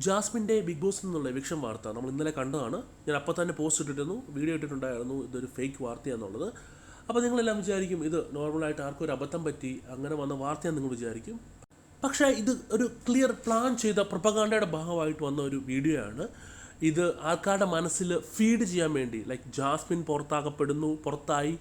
ജാസ്മിൻ്റെ ബിഗ് ബോസിൽ നിന്നുള്ള എവിക്ഷൻ വാർത്ത നമ്മൾ ഇന്നലെ കണ്ടതാണ്. ഞാൻ അപ്പോൾ തന്നെ പോസ്റ്റ് ഇട്ടിരുന്നു, വീഡിയോ ഇട്ടിട്ടുണ്ടായിരുന്നു ഇതൊരു ഫേക്ക് വാർത്തയാണെന്നുള്ളത്. അപ്പോൾ നിങ്ങളെല്ലാം വിചാരിക്കും ഇത് നോർമലായിട്ട് ആർക്കും ഒരു അബദ്ധം പറ്റി അങ്ങനെ വന്ന വാർത്തയാണെന്ന് നിങ്ങൾ വിചാരിക്കും. പക്ഷേ ഇത് ഒരു ക്ലിയർ പ്ലാൻ ചെയ്ത പ്രൊപ്പഗാണ്ടയുടെ ഭാഗമായിട്ട് വന്ന ഒരു വീഡിയോ ആണ്. ഇത് ആൾക്കാരുടെ മനസ്സിൽ ഫീഡ് ചെയ്യാൻ വേണ്ടി, ലൈക്ക് ജാസ്മിൻ പുറത്തായി,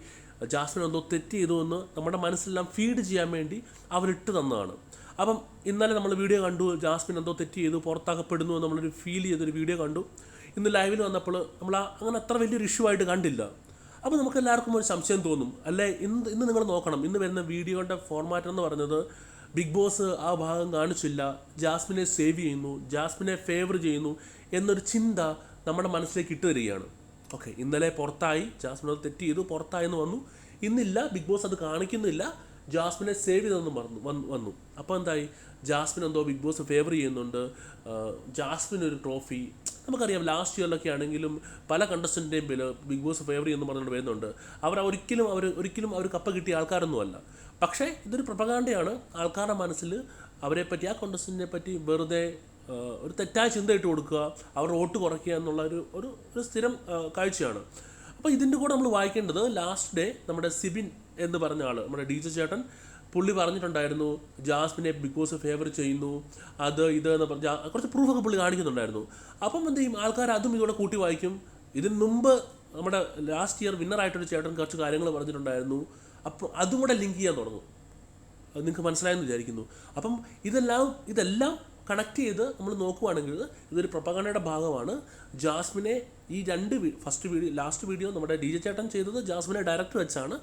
ജാസ്മിൻ എന്തോ തെറ്റ് ചെയ്തു എന്ന് നമ്മുടെ മനസ്സിലെല്ലാം ഫീഡ് ചെയ്യാൻ വേണ്ടി അവരിട്ട് തന്നതാണ്. അപ്പം ഇന്നലെ നമ്മൾ വീഡിയോ കണ്ടു, ജാസ്മിൻ എന്തോ തെറ്റ് ചെയ്തു പുറത്താക്കപ്പെടുന്നു എന്ന് നമ്മളൊരു ഫീൽ ചെയ്തൊരു വീഡിയോ കണ്ടു. ഇന്ന് ലൈവിൽ വന്നപ്പോൾ നമ്മൾ അങ്ങനെ അത്ര വലിയൊരു ഇഷ്യൂ ആയിട്ട് കണ്ടില്ല. അപ്പോൾ നമുക്ക് എല്ലാവർക്കും ഒരു സംശയം തോന്നും, അല്ലേ? ഇന്ന് നിങ്ങൾ നോക്കണം, ഇന്ന് വരുന്ന വീഡിയോയുടെ ഫോർമാറ്റ് എന്ന് പറഞ്ഞത് ബിഗ് ബോസ് ആ ഭാഗം കാണിച്ചില്ല, ജാസ്മിനെ സേവ് ചെയ്യുന്നു, ജാസ്മിനെ ഫേവർ ചെയ്യുന്നു എന്നൊരു ചിന്ത നമ്മുടെ മനസ്സിലേക്ക് ഇട്ട് തരികയാണ്. ഓക്കെ, ഇന്നലെ പുറത്തായി, ജാസ്മിൻ അത് തെറ്റ് ചെയ്തു പുറത്തായെന്ന് വന്നു. ഇന്നില്ല, ബിഗ് ബോസ് അത് കാണിക്കുന്നില്ല, ജാസ്മിനെ സേവ് ചെയ്തെന്ന് വന്നു. അപ്പോൾ എന്തായി? ജാസ്മിൻ എന്തോ ബിഗ് ബോസ് ഫേവർ ചെയ്യുന്നുണ്ട്, ജാസ്മിൻ ഒരു ട്രോഫി. നമുക്കറിയാം ലാസ്റ്റ് ഇയറിലൊക്കെ ആണെങ്കിലും പല കണ്ടസ്റ്റൻറ്റിൻ്റെയും പേര് ബിഗ് ബോസ് ഫേവർ ചെയ്യുന്നു പറഞ്ഞുകൊണ്ട് വരുന്നുണ്ട്. ഒരിക്കലും അവർ കപ്പ കിട്ടിയ ആൾക്കാരൊന്നുമല്ല. പക്ഷേ ഇതൊരു പ്രൊപ്പഗാണ്ടയാണ്. ആൾക്കാരുടെ മനസ്സിൽ അവരെപ്പറ്റി, ആ കണ്ടസ്റ്റൻറ്റിനെ പറ്റി വെറുതെ ഒരു തെറ്റായ ചിന്ത ഇട്ട് കൊടുക്കുക, അവരുടെ വോട്ട് കുറയ്ക്കുക എന്നുള്ള ഒരു സ്ഥിരം കാഴ്ചയാണ്. അപ്പോൾ ഇതിൻ്റെ കൂടെ നമ്മൾ വായിക്കേണ്ടത്, ലാസ്റ്റ് ഡേ നമ്മുടെ സിബിൻ എന്ന് പറഞ്ഞ ആൾ, നമ്മുടെ DJ ചേട്ടൻ, പുള്ളി പറഞ്ഞിട്ടുണ്ടായിരുന്നു ജാസ്മിനെ ബിഗ് ബോസ് ഫേവർ ചെയ്യുന്നു, അത് എന്ന് പറഞ്ഞ കുറച്ച് പ്രൂഫൊക്കെ പുള്ളി കാണിക്കുന്നുണ്ടായിരുന്നു. അപ്പം എന്ത് ചെയ്യും ആൾക്കാർ? അതും ഇതോടെ കൂട്ടി വായിക്കും. ഇതിന് മുമ്പ് നമ്മുടെ ലാസ്റ്റ് ഇയർ വിന്നറായിട്ടൊരു ചേട്ടൻ കുറച്ച് കാര്യങ്ങൾ പറഞ്ഞിട്ടുണ്ടായിരുന്നു. അപ്പോൾ അതും കൂടെ ലിങ്ക് ചെയ്യാൻ തുടങ്ങും. അത് നിങ്ങൾക്ക് മനസ്സിലായെന്ന് വിചാരിക്കുന്നു. അപ്പം ഇതെല്ലാം കണക്ട് ചെയ്ത് നമ്മൾ നോക്കുവാണെങ്കിൽ ഇതൊരു പ്രൊപ്പഗാണ്ടയുടെ ഭാഗമാണ്. ജാസ്മിനെ ഈ ലാസ്റ്റ് വീഡിയോ നമ്മുടെ DJ ചേട്ടൻ ചെയ്തത് ജാസ്മിനെ ഡയറക്റ്റ് വെച്ചാണ്.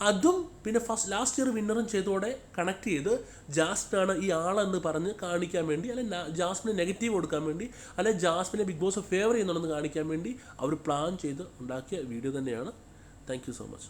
അതും പിന്നെ ലാസ്റ്റ് ഇയർ വിന്നറും ചെയ്തതോടെ കണക്ട് ചെയ്ത് ജാസ്മിനാണ് ഈ ആളെന്ന് പറഞ്ഞ് കാണിക്കാൻ വേണ്ടി, അല്ലെങ്കിൽ ജാസ്മിനെ നെഗറ്റീവ് കൊടുക്കാൻ വേണ്ടി, അല്ലെങ്കിൽ ജാസ്മിനെ ബിഗ് ബോസ് ഫേവർ ചെയ്യുന്നുണ്ടെന്ന് കാണിക്കാൻ വേണ്ടി അവർ പ്ലാൻ ചെയ്ത് ഉണ്ടാക്കിയ വീഡിയോ തന്നെയാണ്. Thank you so much.